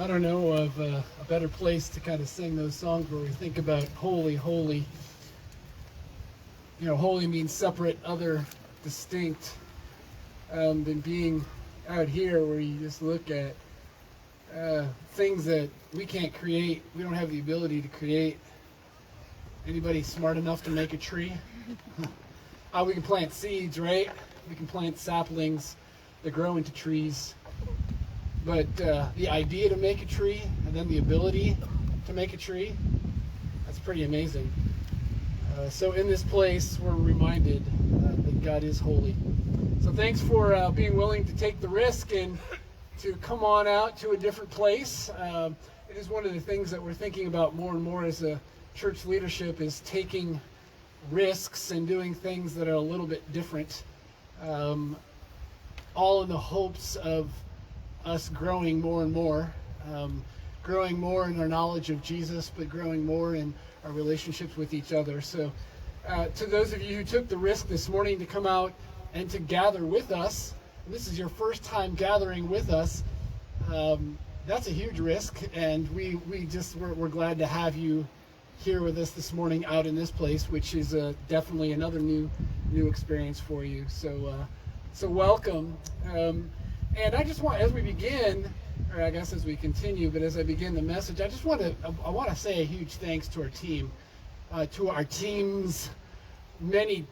I don't know of a better place to kind of sing those songs where we think about holy, holy. You know, holy means separate, other, distinct, than being out here where you just look at things that we can't create. We don't have the ability to create. Anybody smart enough to make a tree? We can plant seeds, right? We can plant saplings that grow into trees. But the idea to make a tree and then the ability to make a tree, that's pretty amazing. So in this place, we're reminded that God is holy. So thanks for being willing to take the risk and to come on out to a different place. It is one of the things that we're thinking about more and more as a church leadership is taking risks and doing things that are a little bit different, all in the hopes of us growing more and more, growing more in our knowledge of Jesus, but growing more in our relationships with each other. So to those of you who took the risk this morning to come out and to gather with us, and this is your first time gathering with us, that's a huge risk, and we're glad to have you here with us this morning out in this place, which is definitely another new experience for you. So welcome. And I just want, as we begin, or I guess as we continue, but as I begin the message, I want to say a huge thanks to our team, to our teams, many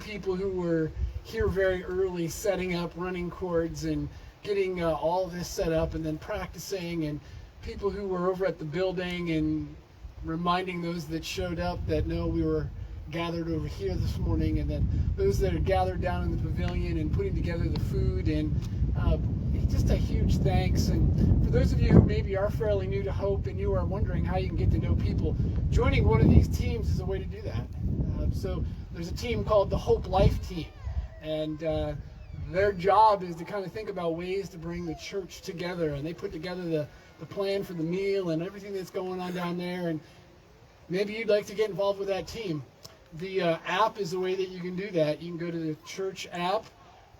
people who were here very early, setting up running cords and getting all this set up and then practicing, and people who were over at the building and reminding those that showed up that no, we were gathered over here this morning, and then those that are gathered down in the pavilion and putting together the food, and just a huge thanks. And for those of you who maybe are fairly new to Hope and you are wondering how you can get to know people, joining one of these teams is a way to do that. So there's a team called the Hope Life Team, and their job is to kind of think about ways to bring the church together, and they put together the plan for the meal and everything that's going on down there, and maybe you'd like to get involved with that team. The app is the way that you can do that. You can go to the church app,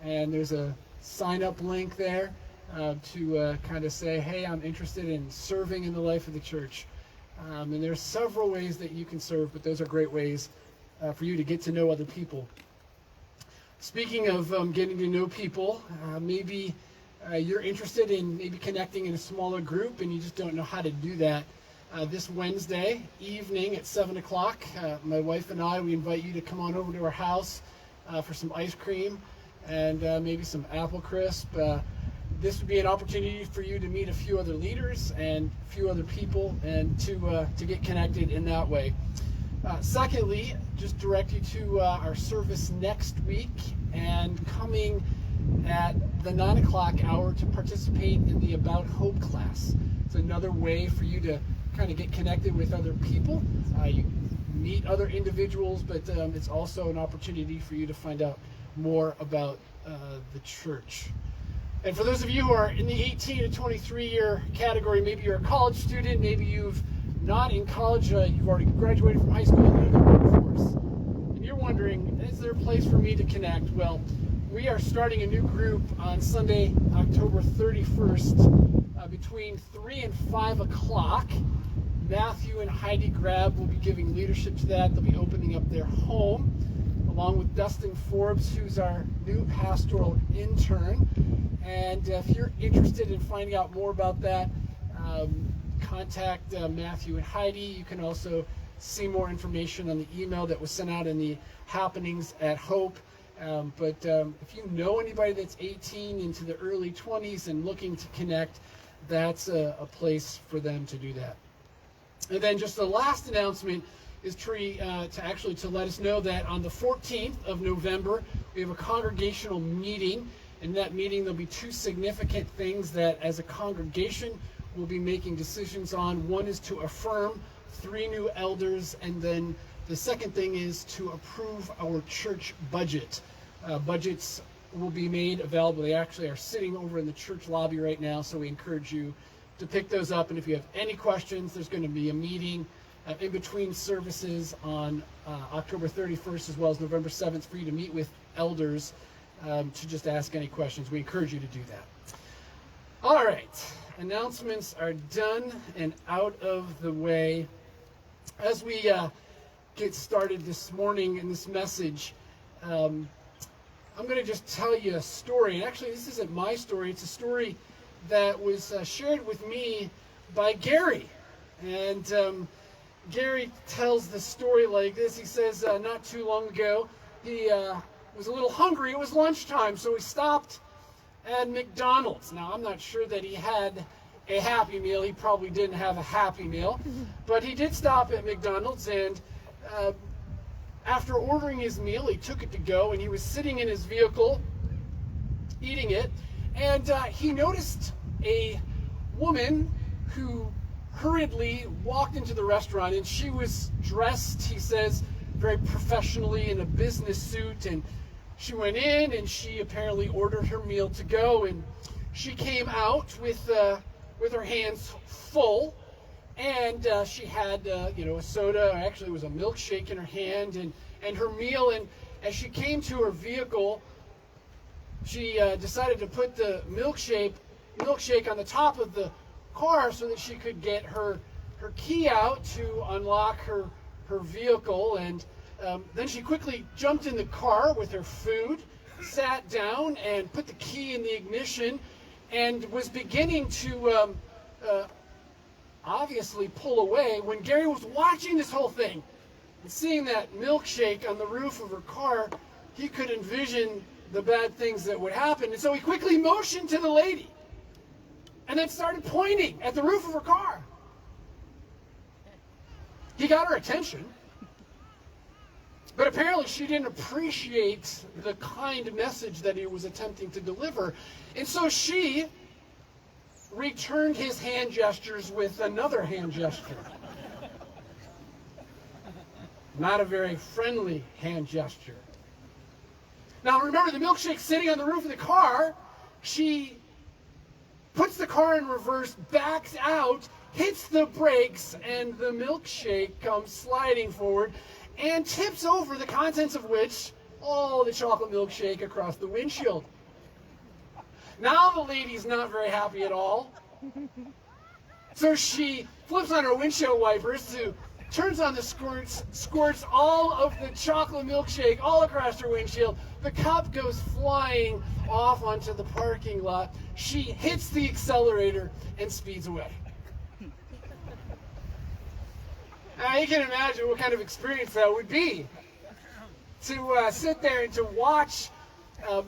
and there's a sign-up link there to kind of say, hey, I'm interested in serving in the life of the church. And there's several ways that you can serve, but those are great ways for you to get to know other people. Speaking of getting to know people, maybe you're interested in maybe connecting in a smaller group and you just don't know how to do that. This Wednesday evening at 7 o'clock, my wife and I, we invite you to come on over to our house for some ice cream and maybe some apple crisp. This would be an opportunity for you to meet a few other leaders and a few other people and to get connected in that way. Secondly, just direct you to our service next week and coming at the 9 o'clock hour to participate in the About Hope class. It's another way for you to kind of get connected with other people. You meet other individuals, but it's also an opportunity for you to find out more about the church. And for those of you who are in the 18 to 23 year category, maybe you're a college student, maybe you've not in college, you've already graduated from high school and you're in the workforce, and you're wondering, is there a place for me to connect? Well, we are starting a new group on Sunday, October 31st, between 3 and 5 o'clock. Matthew and Heidi Grab will be giving leadership to that. They'll be opening up their home, along with Dustin Forbes, who's our new pastoral intern. And if you're interested in finding out more about that, contact Matthew and Heidi. You can also see more information on the email that was sent out in the happenings at Hope. But if you know anybody that's 18 into the early 20s and looking to connect, that's a place for them to do that. And then just the last announcement is to let us know that on the 14th of November, we have a congregational meeting. In that meeting, there'll be two significant things that as a congregation we'll be making decisions on. One is to affirm 3 new elders, and then the second thing is to approve our church budget. Budgets will be made available. They actually are sitting over in the church lobby right now, so we encourage you to pick those up. And if you have any questions, there's going to be a meeting in between services on October 31st as well as November 7th for you to meet with elders to just ask any questions. We encourage you to do that. All right. announcements are done and out of the way. As we get started this morning in this message, I'm going to just tell you a story. And actually, this isn't my story. It's a story that was shared with me by Gary. And Gary tells the story like this. He says not too long ago, he was a little hungry. It was lunchtime, so he stopped at McDonald's. Now, I'm not sure that he had a Happy Meal. He probably didn't have a Happy Meal. But he did stop at McDonald's, and after ordering his meal, he took it to go, and he was sitting in his vehicle eating it, and he noticed a woman who hurriedly walked into the restaurant, and she was dressed, he says, very professionally in a business suit, and she went in and she apparently ordered her meal to go, and she came out with her hands full, and she had a soda, or actually it was a milkshake in her hand, and her meal. And as she came to her vehicle, she decided to put the milkshake on the top of the car so that she could get her key out to unlock her vehicle. And then she quickly jumped in the car with her food, sat down and put the key in the ignition, and was beginning to obviously pull away when Gary was watching this whole thing. And seeing that milkshake on the roof of her car, he could envision the bad things that would happen. And so he quickly motioned to the lady and then started pointing at the roof of her car. He got her attention, but apparently she didn't appreciate the kind message that he was attempting to deliver. And so she returned his hand gestures with another hand gesture. Not a very friendly hand gesture. Now remember, the milkshake's sitting on the roof of the car. She puts the car in reverse, backs out, hits the brakes, and the milkshake comes sliding forward and tips over, the contents of which, all the chocolate milkshake across the windshield. Now the lady's not very happy at all. So she flips on her windshield wipers, turns on the squirts all of the chocolate milkshake all across her windshield. The cup goes flying off onto the parking lot. She hits the accelerator and speeds away. Now you can imagine what kind of experience that would be to sit there and to watch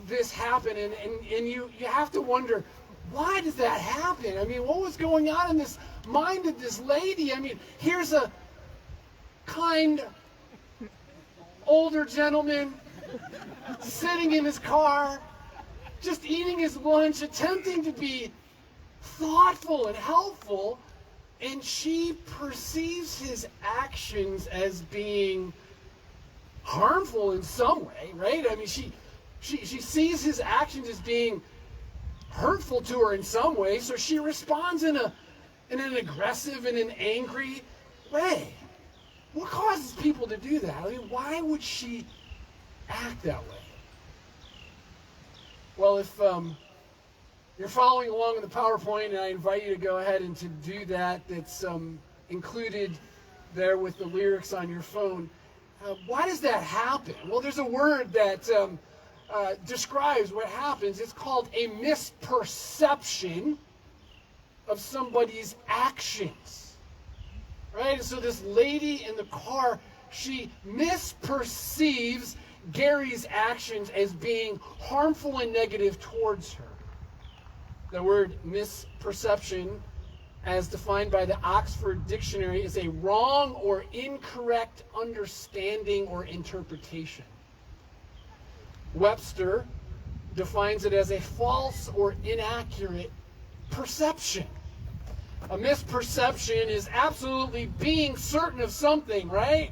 this happen, and you have to wonder, why did that happen? I mean, what was going on in this mind of this lady? I mean, here's a kind older gentleman sitting in his car, just eating his lunch, attempting to be thoughtful and helpful, and she perceives his actions as being harmful in some way, right? I mean, she sees his actions as being hurtful to her in some way, so she responds in an aggressive and an angry way. What causes people to do that? I mean, why would she act that way? Well, if you're following along in the PowerPoint, and I invite you to go ahead and to do that, that's included there with the lyrics on your phone. Why does that happen? Well, there's a word that describes what happens. It's called a misperception of somebody's actions. Right? And so this lady in the car, she misperceives Gary's actions as being harmful and negative towards her. The word misperception, as defined by the Oxford Dictionary, is a wrong or incorrect understanding or interpretation. Webster defines it as a false or inaccurate perception. A misperception is absolutely being certain of something, right?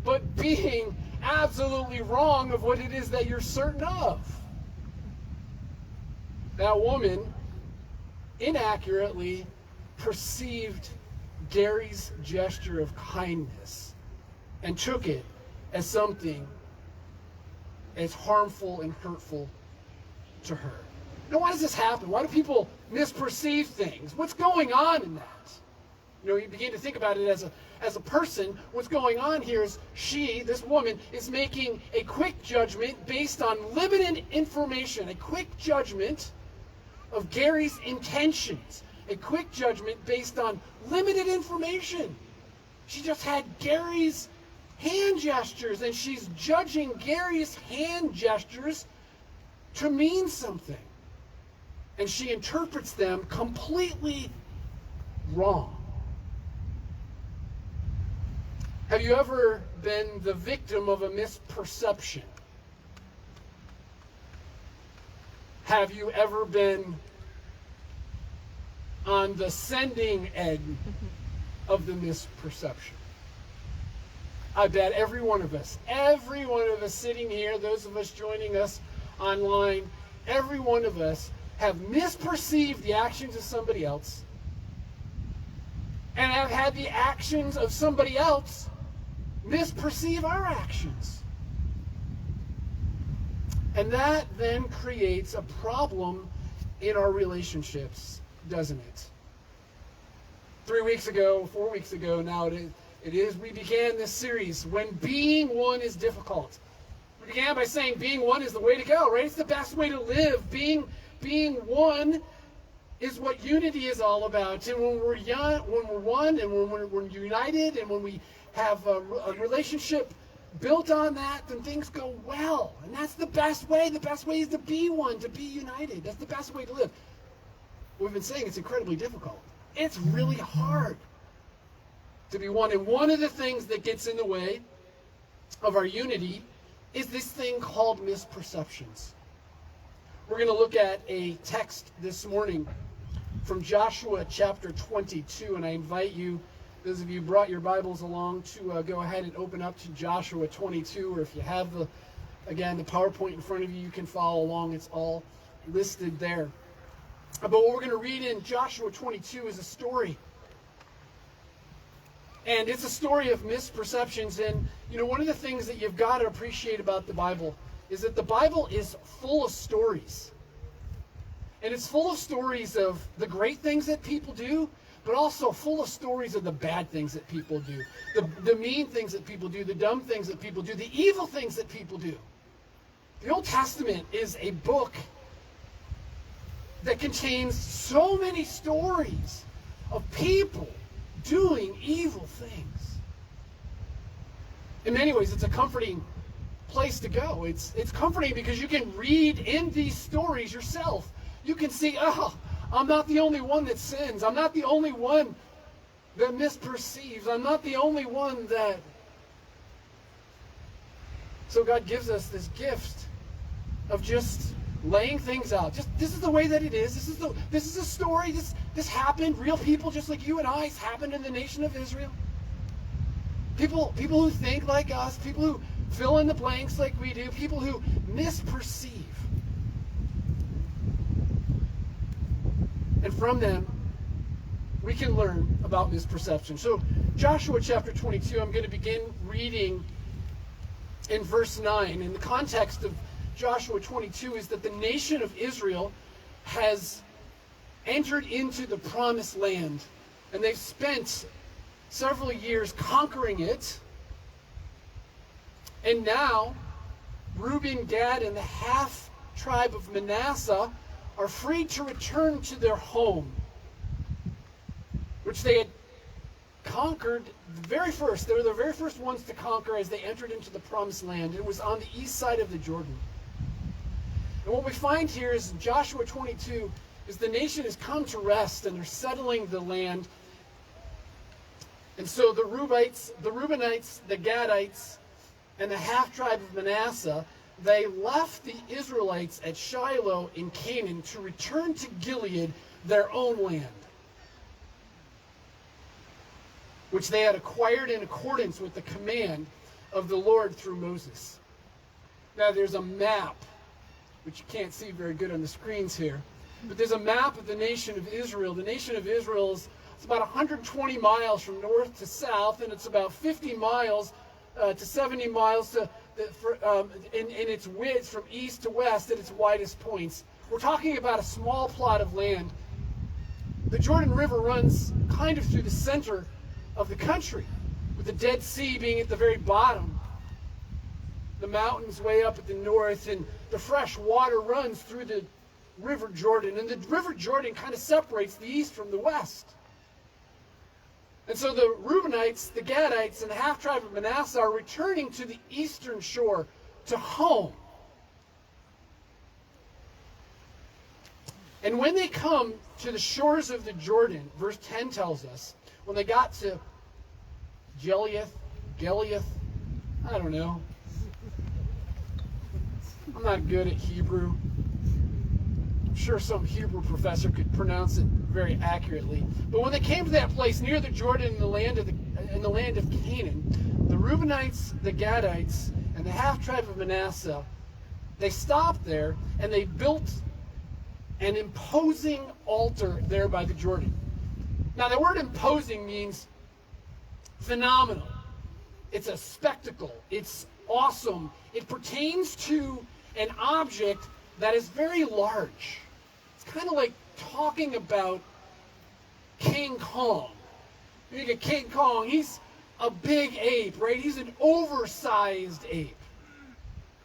But being absolutely wrong of what it is that you're certain of. That woman inaccurately perceived Gary's gesture of kindness and took it as something as harmful and hurtful to her. Now, why does this happen? Why do people misperceive things? What's going on in that? You begin to think about it as a person. What's going on here is this woman, is making a quick judgment based on limited information, a quick judgment of Gary's intentions, a quick judgment based on limited information. She just had Gary's hand gestures, and she's judging Gary's hand gestures to mean something. And she interprets them completely wrong. Have you ever been the victim of a misperception? Have you ever been on the sending end of the misperception? I bet every one of us sitting here, those of us joining us online, every one of us have misperceived the actions of somebody else and have had the actions of somebody else misperceive our actions. And that then creates a problem in our relationships, doesn't it? 4 weeks ago now it is, we began this series, When Being One is Difficult. We began by saying being one is the way to go, right? It's the best way to live. Being one is what unity is all about. And when we're one, and when we're united, and when we have a relationship built on that, then things go well. And that's the best way. The best way is to be one, to be united. That's the best way to live. We've been saying it's incredibly difficult. It's really hard to be one. And one of the things that gets in the way of our unity is this thing called misperceptions. We're going to look at a text this morning from Joshua chapter 22, and I invite you, those of you who brought your Bibles along, to go ahead and open up to Joshua 22, or if you have the PowerPoint in front of you, you can follow along. It's all listed there. But what we're going to read in Joshua 22 is a story. And it's a story of misperceptions. And, one of the things that you've got to appreciate about the Bible is that the Bible is full of stories. And it's full of stories of the great things that people do, but also full of stories of the bad things that people do, the mean things that people do, the dumb things that people do, the evil things that people do. The Old Testament is a book that contains so many stories of people doing evil things. In many ways, it's a comforting place to go. It's comforting because you can read in these stories yourself. You can see, I'm not the only one that sins. I'm not the only one that misperceives. I'm not the only one that... So God gives us this gift of just laying things out. This is the way that it is. This is a story. This happened. Real people just like you and I. It's happened in the nation of Israel. People who think like us. People who fill in the blanks like we do. People who misperceive. And from them, we can learn about misperception. So Joshua chapter 22, I'm going to begin reading in verse 9. In the context of Joshua 22 is that the nation of Israel has entered into the promised land. And they've spent several years conquering it. And now, Reuben, Gad, and the half tribe of Manasseh are free to return to their home, which they had conquered the very first. They were the very first ones to conquer as they entered into the promised land. It was on the east side of the Jordan. And what we find here is in Joshua 22 is the nation has come to rest and they're settling the land. And so the Reubenites, the Gadites, and the half-tribe of Manasseh, they left the Israelites at Shiloh in Canaan to return to Gilead, their own land, which they had acquired in accordance with the command of the Lord through Moses. Now there's a map, which you can't see very good on the screens here, but there's a map of the nation of Israel. The nation of Israel is about 120 miles from north to south, and it's about 50 miles to 70 miles in its width from east to west at its widest points We're talking about a small plot of land. The Jordan River runs kind of through the center of the country, with the Dead Sea being at the very bottom, the mountains way up at the north, and the fresh water runs through the River Jordan. And the River Jordan kind of separates the east from the west. And so the Reubenites, the Gadites, and the half-tribe of Manasseh are returning to the eastern shore, to home. And when they come to the shores of the Jordan, verse 10 tells us, when they got to Gileath, I don't know. I'm not good at Hebrew. I'm sure some Hebrew professor could pronounce it very accurately. But when they came to that place near the Jordan in the land of Canaan, the Reubenites, the Gadites, and the half-tribe of Manasseh, they stopped there and they built an imposing altar there by the Jordan. Now, the word imposing means phenomenal. It's a spectacle. It's awesome. It pertains to an object that is very large. It's kind of like talking about King Kong. You look at King Kong, he's a big ape, right? He's an oversized ape.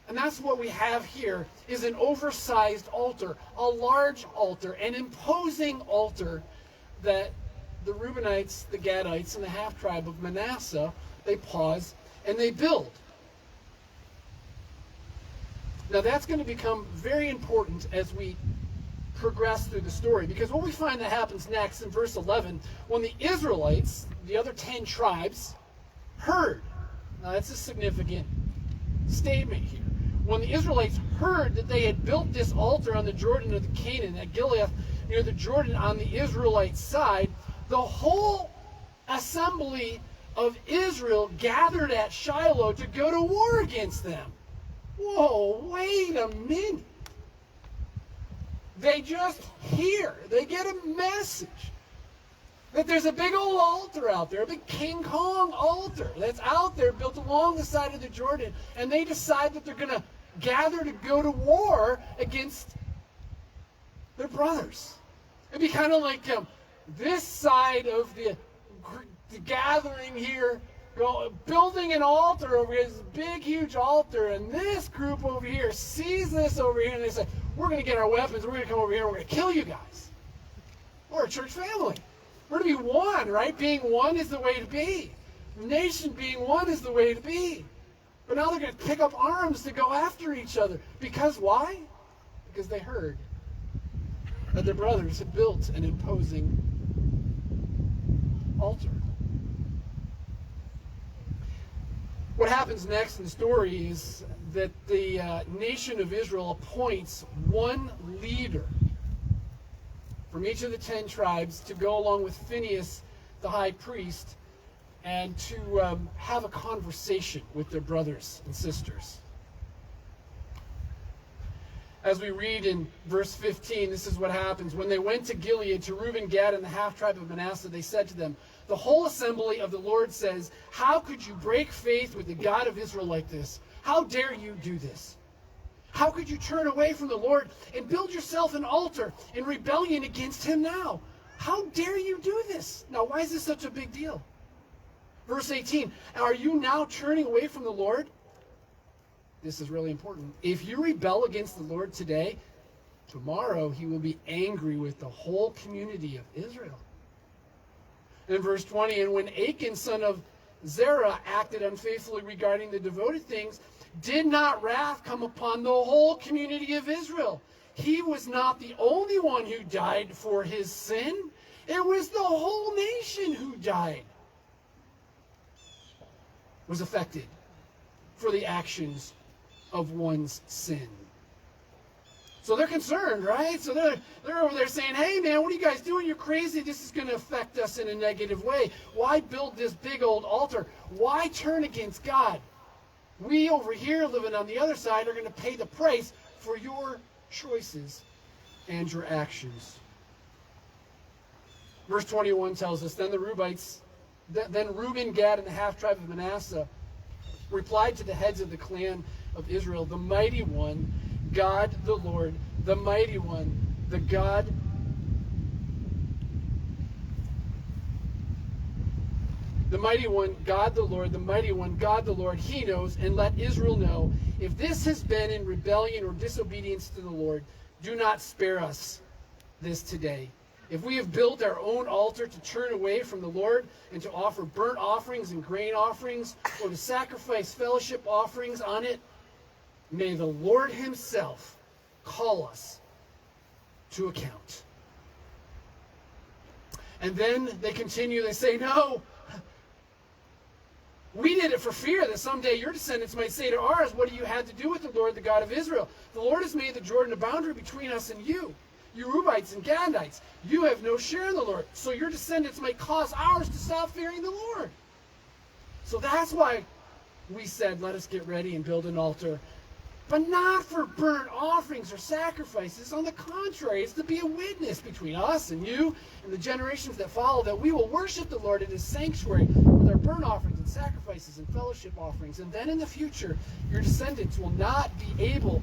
And that's what we have here, is an oversized altar, a large altar, an imposing altar that the Reubenites, the Gadites, and the half-tribe of Manasseh, they pause and they build. Now that's going to become very important as we progress through the story, because what we find that happens next in verse 11, when the Israelites, the other 10 tribes, heard. Now that's a significant statement here. When the Israelites heard that they had built this altar on the Jordan of the Canaan at Gileath near the Jordan on the Israelite side, the whole assembly of Israel gathered at Shiloh to go to war against them. Whoa, wait a minute. They just hear, they get a message that there's a big old altar out there, a big King Kong altar that's out there built along the side of the Jordan, and they decide that they're going to gather to go to war against their brothers. It'd be kind of like this side of the gathering here, building an altar over here, this big, huge altar, and this group over here sees this over here, and they say, we're going to get our weapons, we're going to come over here, we're going to kill you guys. We're a church family. We're to be one, right? Being one is the way to be. The nation being one is the way to be. But now they're going to pick up arms to go after each other. Because why? Because they heard that their brothers had built an imposing altar. What happens next in the story is that the nation of Israel appoints one leader from each of the 10 tribes to go along with Phinehas, the high priest, and to have a conversation with their brothers and sisters. As we read in verse 15, this is what happens. When they went to Gilead, to Reuben, Gad, and the half-tribe of Manasseh, they said to them, the whole assembly of the Lord says, how could you break faith with the God of Israel like this? How dare you do this? How could you turn away from the Lord and build yourself an altar in rebellion against him now? How dare you do this? Now, why is this such a big deal? Verse 18, are you now turning away from the Lord? This is really important. If you rebel against the Lord today, tomorrow he will be angry with the whole community of Israel. And in verse 20, and when Achan, son of Zerah, acted unfaithfully regarding the devoted things, did not wrath come upon the whole community of Israel? He was not the only one who died for his sin. It was the whole nation who died, was affected for the actions of one's sin. So they're concerned, right? So they're over there saying, hey man, what are you guys doing? You're crazy. This is going to affect us in a negative way. Why build this big old altar? Why turn against God? We over here living on the other side are going to pay the price for your choices and your actions. Verse 21 tells us, then Reuben, Gad, and the half-tribe of Manasseh replied to the heads of the clan of Israel, the mighty one, God the Lord, the mighty one, the God. The mighty one, God the Lord, the mighty one, God the Lord, he knows, and let Israel know, if this has been in rebellion or disobedience to the Lord, do not spare us this today. If we have built our own altar to turn away from the Lord and to offer burnt offerings and grain offerings, or to sacrifice fellowship offerings on it, may the Lord himself call us to account. And then they continue, they say, no, we did it for fear that someday your descendants might say to ours, what do you have to do with the Lord, the God of Israel? The Lord has made the Jordan a boundary between us and you. You Reubenites and Gadites, you have no share in the Lord. So your descendants might cause ours to stop fearing the Lord. So that's why we said, let us get ready and build an altar. But not for burnt offerings or sacrifices. On the contrary, it's to be a witness between us and you and the generations that follow, that we will worship the Lord in his sanctuary with our burnt offerings and sacrifices and fellowship offerings. And then in the future, your descendants will not be able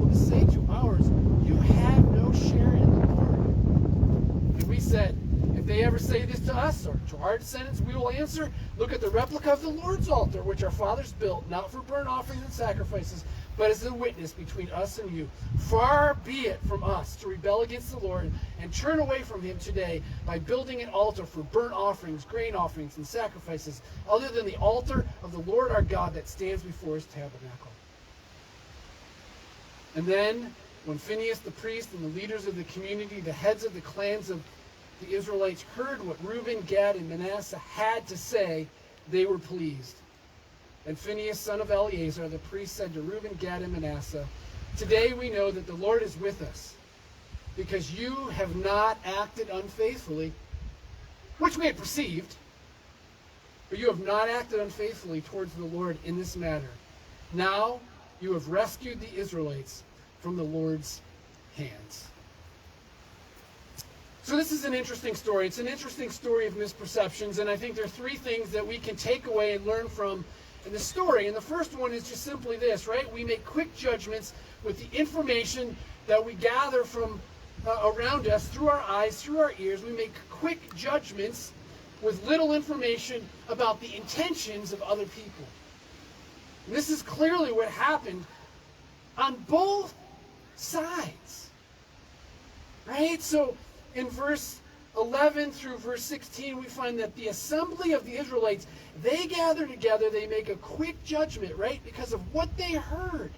to say to ours, you have no share in the Lord. And we said, if they ever say this to us or to our descendants, we will answer, look at the replica of the Lord's altar, which our fathers built, not for burnt offerings and sacrifices, but as a witness between us and you. Far be it from us to rebel against the Lord and turn away from him today by building an altar for burnt offerings, grain offerings, and sacrifices, other than the altar of the Lord our God that stands before his tabernacle. And then, when Phinehas the priest and the leaders of the community, the heads of the clans of the Israelites, heard what Reuben, Gad, and Manasseh had to say, they were pleased. And Phinehas, son of Eleazar, the priest, said to Reuben, Gad, and Manasseh, today we know that the Lord is with us, because you have not acted unfaithfully, which we had perceived, but you have not acted unfaithfully towards the Lord in this matter. Now you have rescued the Israelites from the Lord's hands. So this is an interesting story. It's an interesting story of misperceptions, and I think there are three things that we can take away and learn from in the story. And the first one is just simply this, right? We make quick judgments with the information that we gather from around us, through our eyes, through our ears. We make quick judgments with little information about the intentions of other people. And this is clearly what happened on both sides, right? So in verse 11 through verse 16, we find that the assembly of the Israelites, they gather together, they make a quick judgment, right? Because of what they heard.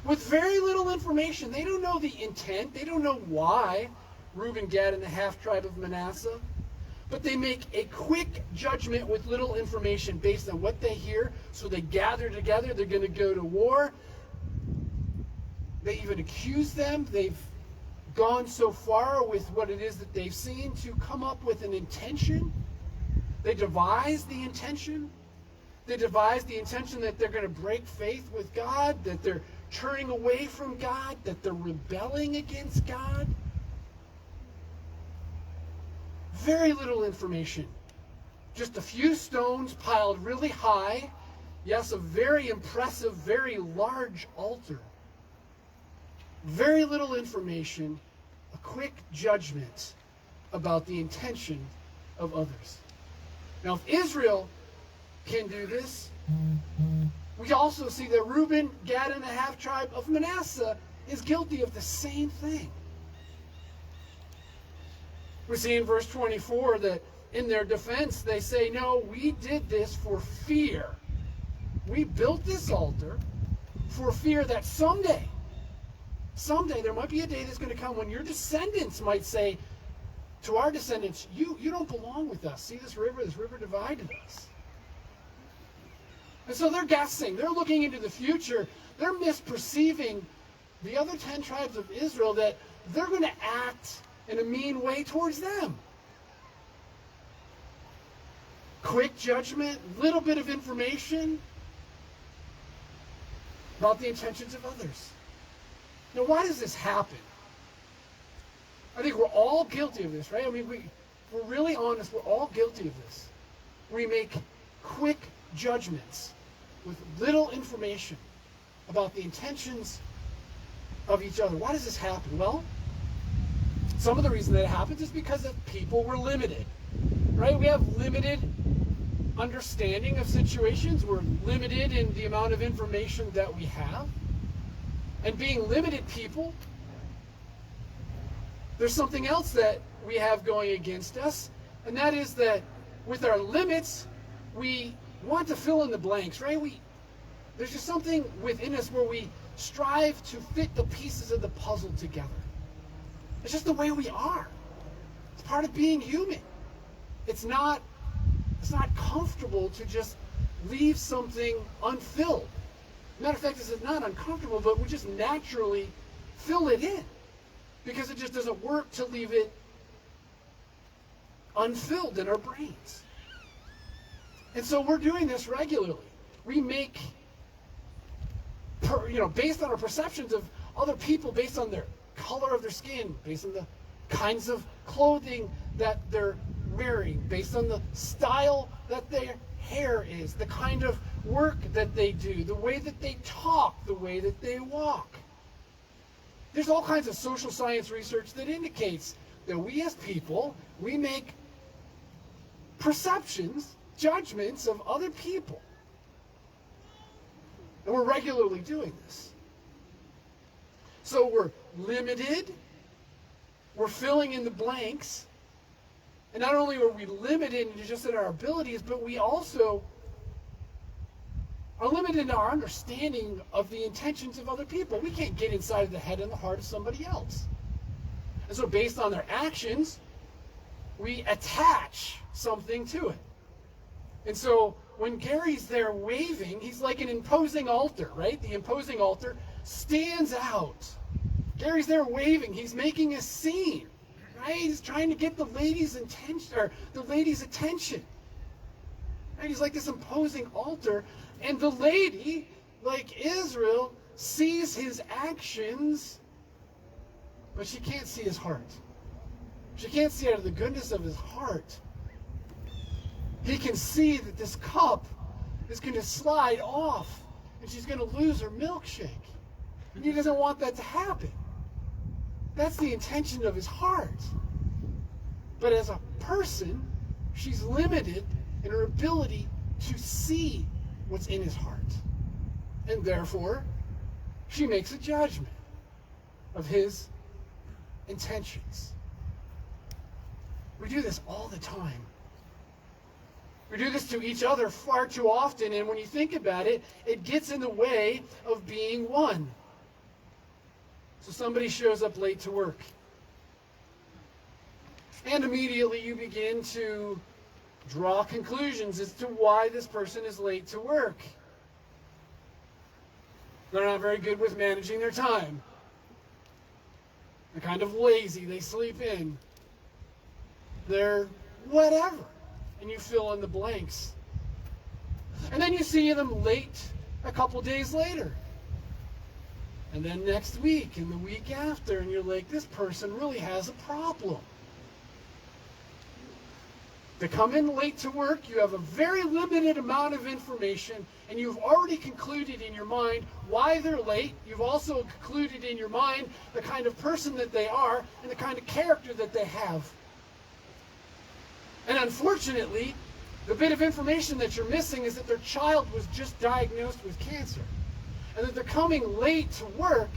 With very little information. They don't know the intent. They don't know why Reuben, Gad, and the half-tribe of Manasseh. But they make a quick judgment with little information based on what they hear. So they gather together. They're going to go to war. They even accuse them. They've gone so far with what it is that they've seen to come up with an intention. They devise the intention. They devise the intention that they're going to break faith with God, that they're turning away from God, that they're rebelling against God. Very little information. Just a few stones piled really high. Yes, a very impressive, very large altar. Very little information, a quick judgment about the intention of others. Now, if Israel can do this, we also see that Reuben, Gad, and the half-tribe of Manasseh is guilty of the same thing. We see in verse 24 that in their defense they say, no, we did this for fear. We built this altar for fear that someday there might be a day that's going to come when your descendants might say to our descendants, you don't belong with us. See this river divided us. And so they're guessing. They're looking into the future. They're misperceiving the other 10 tribes of Israel, that they're going to act in a mean way towards them. Quick judgment, little bit of information about the intentions of others. Now, why does this happen? I think we're all guilty of this, right? I mean, we're really honest. We're all guilty of this. We make quick judgments with little information about the intentions of each other. Why does this happen? Well, some of the reason that it happens is because people were limited, right? We have limited understanding of situations. We're limited in the amount of information that we have. And being limited people, there's something else that we have going against us, and that is that with our limits, we want to fill in the blanks, right? There's just something within us where we strive to fit the pieces of the puzzle together. It's just the way we are. It's part of being human. It's not comfortable to just leave something unfilled. Matter of fact, it's not uncomfortable, but we just naturally fill it in because it just doesn't work to leave it unfilled in our brains. And so we're doing this regularly. We make, based on our perceptions of other people, based on their color of their skin, based on the kinds of clothing that they're wearing, based on the style that their hair is, the kind of work that they do, the way that they talk, the way that they walk. There's all kinds of social science research that indicates that we as people, we make perceptions, judgments of other people. And we're regularly doing this. So we're limited, we're filling in the blanks, and not only are we limited just in our abilities, but we also are limited in our understanding of the intentions of other people. We can't get inside the head and the heart of somebody else. And so based on their actions, we attach something to it. And so when Gary's there waving, he's like an imposing altar, right? The imposing altar stands out. Gary's there waving. He's making a scene, right? He's trying to get the lady's attention. Right? He's like this imposing altar. And the lady, like Israel, sees his actions, but she can't see his heart. She can't see out of the goodness of his heart. He can see that this cup is going to slide off, and she's going to lose her milkshake. And he doesn't want that to happen. That's the intention of his heart. But as a person, she's limited in her ability to see what's in his heart. And therefore, she makes a judgment of his intentions. We do this all the time. We do this to each other far too often, and when you think about it, it gets in the way of being one. So somebody shows up late to work, and immediately you begin to draw conclusions as to why this person is late to work. They're not very good with managing their time. They're kind of lazy. They sleep in. They're whatever. And you fill in the blanks. And then you see them late a couple days later. And then next week and the week after, and you're like, this person really has a problem. They come in late to work, you have a very limited amount of information, and you've already concluded in your mind why they're late. You've also concluded in your mind the kind of person that they are and the kind of character that they have. And unfortunately, the bit of information that you're missing is that their child was just diagnosed with cancer. And that they're coming late to work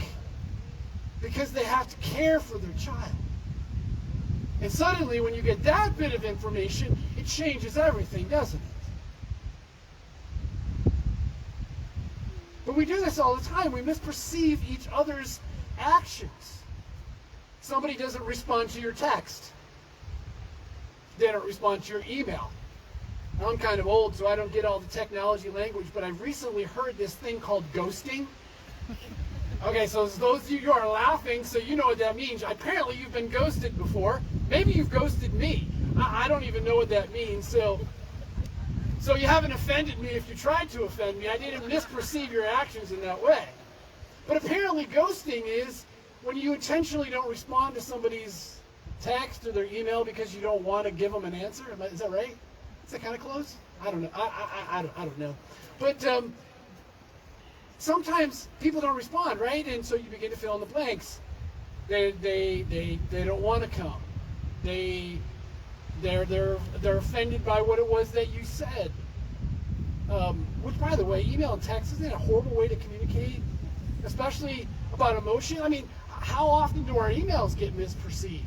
because they have to care for their child. And suddenly, when you get that bit of information, it changes everything, doesn't it? But we do this all the time. We misperceive each other's actions. Somebody doesn't respond to your text. They don't respond to your email. Now, I'm kind of old, so I don't get all the technology language, but I've recently heard this thing called ghosting. Okay, so those of you who are laughing, so you know what that means. Apparently you've been ghosted before. Maybe you've ghosted me. I don't even know what that means. So you haven't offended me if you tried to offend me. I didn't misperceive your actions in that way. But apparently ghosting is when you intentionally don't respond to somebody's text or their email because you don't want to give them an answer. Is that right? Is that kind of close? I don't know. I don't know. But sometimes people don't respond, right? And so you begin to fill in the blanks. They don't want to come. They're offended by what it was that you said. Which, by the way, email and text isn't a horrible way to communicate, especially about emotion. I mean, how often do our emails get misperceived?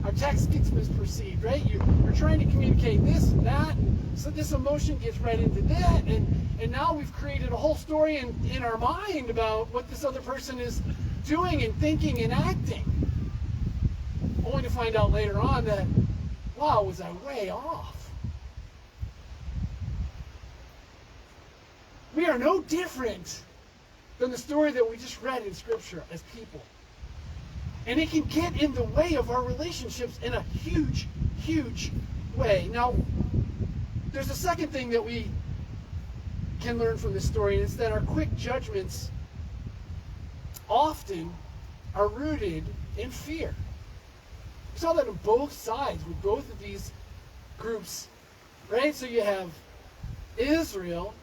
Our text gets misperceived, right? You're trying to communicate this and that, and so this emotion gets read into that, and now we've created a whole story in our mind about what this other person is doing and thinking and acting, only to find out later on that, wow, was I way off? We are no different than the story that we just read in Scripture as people. And it can get in the way of our relationships in a huge, huge way. Now, there's a second thing that we can learn from this story, and it's that our quick judgments often are rooted in fear. We saw that on both sides with both of these groups, right? So you have Israel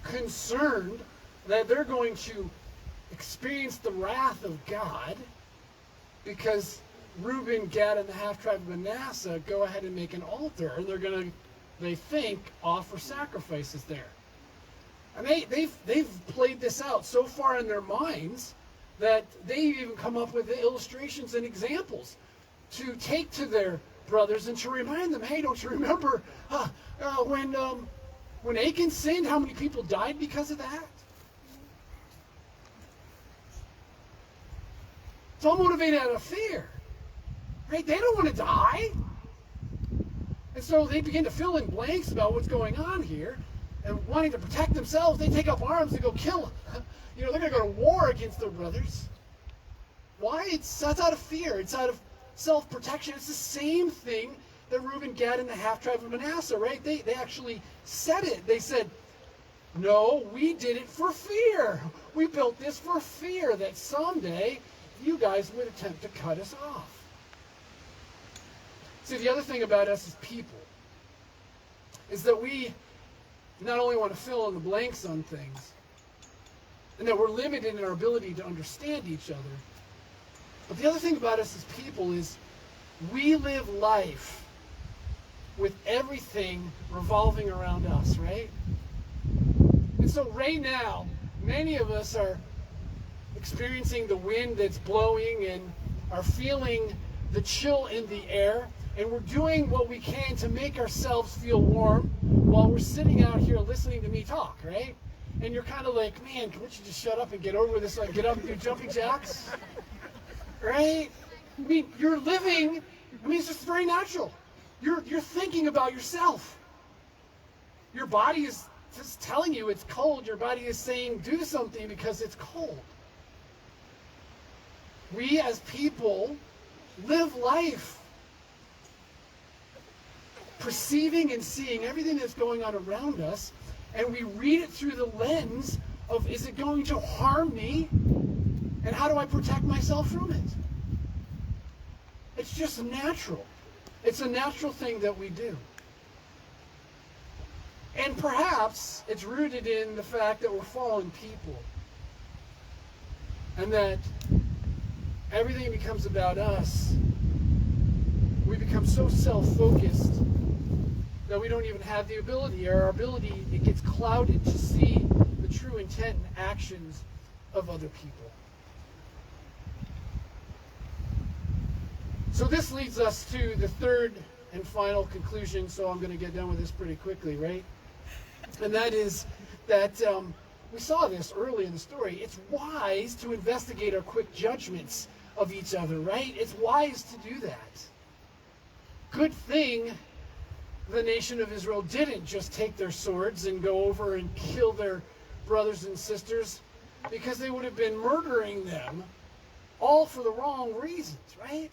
concerned that they're going to experience the wrath of God because Reuben, Gad, and the half-tribe of Manasseh go ahead and make an altar, and they're going to, they think, offer sacrifices there. And they've played this out so far in their minds that they've even come up with the illustrations and examples to take to their brothers and to remind them, hey, don't you remember when Achan sinned, how many people died because of that? It's all motivated out of fear, right? They don't want to die. And so they begin to fill in blanks about what's going on here, and wanting to protect themselves, they take up arms to go kill. They're going to go to war against their brothers. Why? That's out of fear. It's out of self-protection. It's the same thing that Reuben, Gad, and the half-tribe of Manasseh, right? They actually said it. They said, no, we did it for fear. We built this for fear that someday you guys would attempt to cut us off. See, the other thing about us as people is that we not only want to fill in the blanks on things, and that we're limited in our ability to understand each other, but the other thing about us as people is we live life with everything revolving around us, right? And so right now, many of us are experiencing the wind that's blowing and are feeling the chill in the air, and we're doing what we can to make ourselves feel warm while we're sitting out here listening to me talk, right? And you're kind of like, man, can't you just shut up and get over this so I can get up and do jumping jacks? Right? I mean, you're living, it's just very natural. You're thinking about yourself. Your body is just telling you it's cold. Your body is saying do something because it's cold. We as people live life perceiving and seeing everything that's going on around us, and we read it through the lens of, is it going to harm me? And how do I protect myself from it? It's just natural. It's a natural thing that we do. And perhaps it's rooted in the fact that we're fallen people. And that everything becomes about us. We become so self-focused that we don't even have the ability, or our ability, it gets clouded to see the true intent and actions of other people. So this leads us to the third and final conclusion, so I'm going to get done with this pretty quickly, right? And that is that we saw this early in the story. It's wise to investigate our quick judgments of each other, right? It's wise to do that. Good thing the nation of Israel didn't just take their swords and go over and kill their brothers and sisters, because they would have been murdering them all for the wrong reasons, right?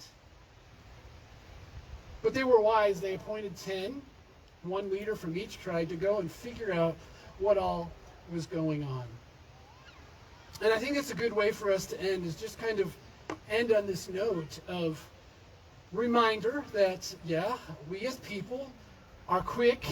But they were wise. They appointed 10, one leader from each tribe, to go and figure out what all was going on. And I think that's a good way for us to end, is just kind of end on this note of reminder that, yeah, we as people are quick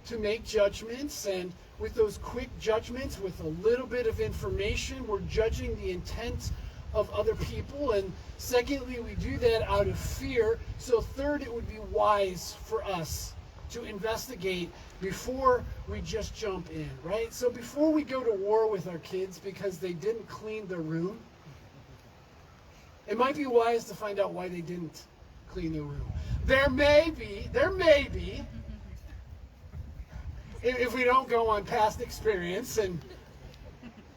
to make judgments, and with those quick judgments, with a little bit of information, we're judging the intent of other people. And secondly, we do that out of fear. So third, it would be wise for us to investigate before we just jump in, right? So before we go to war with our kids because they didn't clean their room, it might be wise to find out why they didn't clean their room. There may be, if we don't go on past experience, and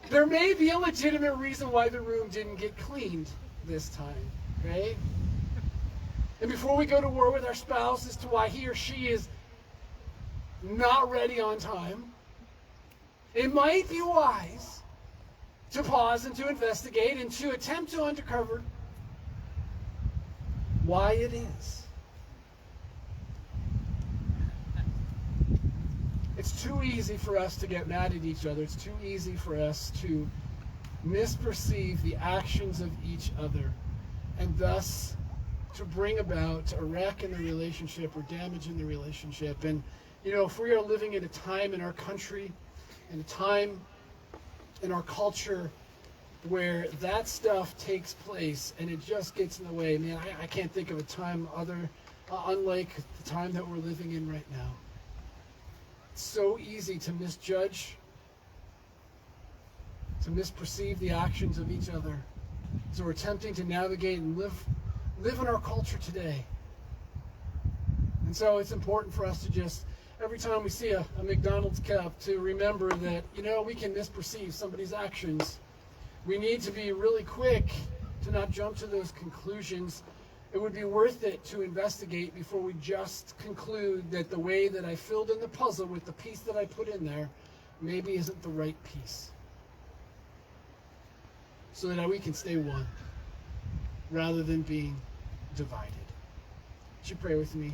there may be a legitimate reason why the room didn't get cleaned this time, right? And before we go to war with our spouse as to why he or she is not ready on time, it might be wise to pause and to investigate and to attempt to uncover why it is. It's too easy for us to get mad at each other. It's too easy for us to misperceive the actions of each other, and thus to bring about a wreck in the relationship or damage in the relationship. And if we are living in a time in our country, in a time in our culture where that stuff takes place and it just gets in the way, man, I can't think of a time unlike the time that we're living in right now. It's so easy to misjudge, to misperceive the actions of each other. So we're attempting to navigate and live in our culture today. And so it's important for us to just, every time we see a McDonald's cup, to remember that, we can misperceive somebody's actions. We need to be really quick to not jump to those conclusions. It would be worth it to investigate before we just conclude that the way that I filled in the puzzle with the piece that I put in there maybe isn't the right piece. So that we can stay one rather than being divided. Would you pray with me?